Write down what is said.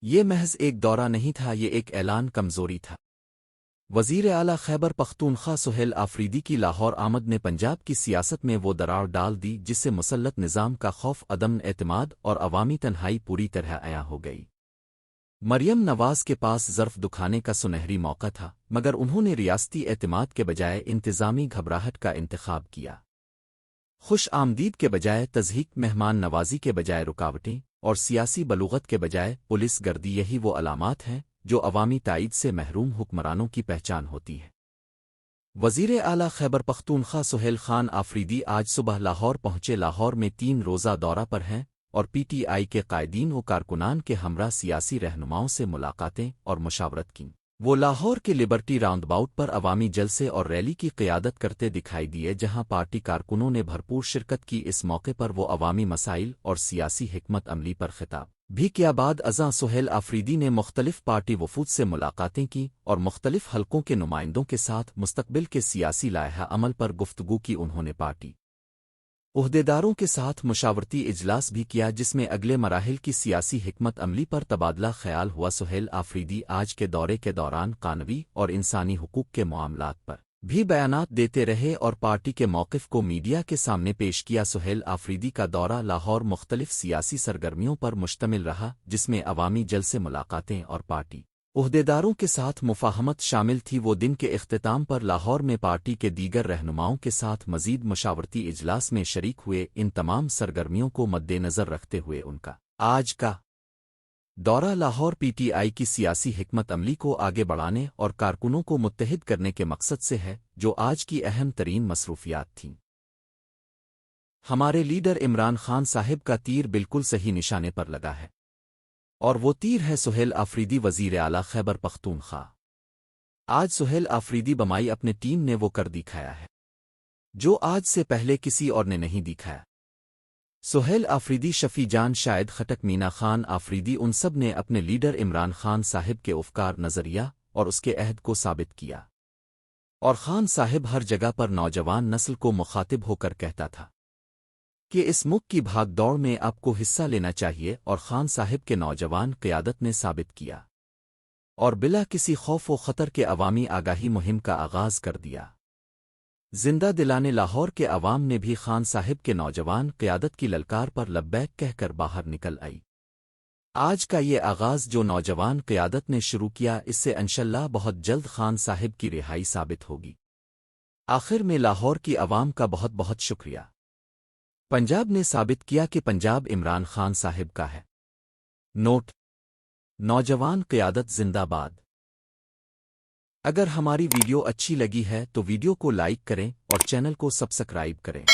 یہ محض ایک دورہ نہیں تھا، یہ ایک اعلان کمزوری تھا۔ وزیر اعلیٰ خیبر پختونخوا سہیل آفریدی کی لاہور آمد نے پنجاب کی سیاست میں وہ دراڑ ڈال دی جس سے مسلط نظام کا خوف، عدم اعتماد اور عوامی تنہائی پوری طرح عیاں ہو گئی۔ مریم نواز کے پاس ظرف دکھانے کا سنہری موقع تھا، مگر انہوں نے ریاستی اعتماد کے بجائے انتظامی گھبراہٹ کا انتخاب کیا۔ خوش آمدید کے بجائے تضحیک، مہمان نوازی کے بجائے رکاوٹیں اور سیاسی بلوغت کے بجائے پولیس گردی، یہی وہ علامات ہیں جو عوامی تائید سے محروم حکمرانوں کی پہچان ہوتی ہے۔ وزیر اعلیٰ خیبر پختونخوا سہیل خان آفریدی آج صبح لاہور پہنچے۔ لاہور میں 3 روزہ دورہ پر ہیں اور پی ٹی آئی کے قائدین و کارکنان کے ہمراہ سیاسی رہنماؤں سے ملاقاتیں اور مشاورت کیں۔ وہ لاہور کے لبرٹی راؤنڈ باؤٹ پر عوامی جلسے اور ریلی کی قیادت کرتے دکھائی دیے، جہاں پارٹی کارکنوں نے بھرپور شرکت کی۔ اس موقع پر وہ عوامی مسائل اور سیاسی حکمت عملی پر خطاب بھی کیا۔ بعد ازاں سہیل آفریدی نے مختلف پارٹی وفود سے ملاقاتیں کی اور مختلف حلقوں کے نمائندوں کے ساتھ مستقبل کے سیاسی لائحہ عمل پر گفتگو کی۔ انہوں نے پارٹی عہدیداروں کے ساتھ مشاورتی اجلاس بھی کیا، جس میں اگلے مراحل کی سیاسی حکمت عملی پر تبادلہ خیال ہوا۔ سہیل آفریدی آج کے دورے کے دوران قانونی اور انسانی حقوق کے معاملات پر بھی بیانات دیتے رہے اور پارٹی کے موقف کو میڈیا کے سامنے پیش کیا۔ سہیل آفریدی کا دورہ لاہور مختلف سیاسی سرگرمیوں پر مشتمل رہا، جس میں عوامی جلسے، ملاقاتیں اور پارٹی عہدیداروں کے ساتھ مفاہمت شامل تھی۔ وہ دن کے اختتام پر لاہور میں پارٹی کے دیگر رہنماؤں کے ساتھ مزید مشاورتی اجلاس میں شریک ہوئے۔ ان تمام سرگرمیوں کو مد نظر رکھتے ہوئے ان کا آج کا دورہ لاہور پی ٹی آئی کی سیاسی حکمت عملی کو آگے بڑھانے اور کارکنوں کو متحد کرنے کے مقصد سے ہے، جو آج کی اہم ترین مصروفیات تھیں۔ ہمارے لیڈر عمران خان صاحب کا تیر بالکل صحیح نشانے پر لگا ہے، اور وہ تیر ہے سہیل آفریدی، وزیر اعلیٰ خیبر پختونخوا۔ آج سہیل آفریدی بمائی اپنے ٹیم نے وہ کر دکھایا ہے جو آج سے پہلے کسی اور نے نہیں دکھایا۔ سہیل آفریدی، شفیع جان، شاہد خٹک، مینا خان آفریدی، ان سب نے اپنے لیڈر عمران خان صاحب کے افکار، نظریہ اور اس کے عہد کو ثابت کیا، اور خان صاحب ہر جگہ پر نوجوان نسل کو مخاطب ہو کر کہتا تھا کہ اس ملک کی بھاگ دوڑ میں آپ کو حصہ لینا چاہیے، اور خان صاحب کے نوجوان قیادت نے ثابت کیا اور بلا کسی خوف و خطر کے عوامی آگاہی مہم کا آغاز کر دیا۔ زندہ دلانے لاہور کے عوام نے بھی خان صاحب کے نوجوان قیادت کی للکار پر لبیک کہہ کر باہر نکل آئی۔ آج کا یہ آغاز جو نوجوان قیادت نے شروع کیا، اس سے انشاءاللہ بہت جلد خان صاحب کی رہائی ثابت ہوگی۔ آخر میں لاہور کی عوام کا بہت بہت شکریہ۔ پنجاب نے ثابت کیا کہ پنجاب عمران خان صاحب کا ہے۔ نوٹ: نوجوان قیادت زندہ باد۔ اگر ہماری ویڈیو اچھی لگی ہے تو ویڈیو کو لائک کریں اور چینل کو سبسکرائب کریں۔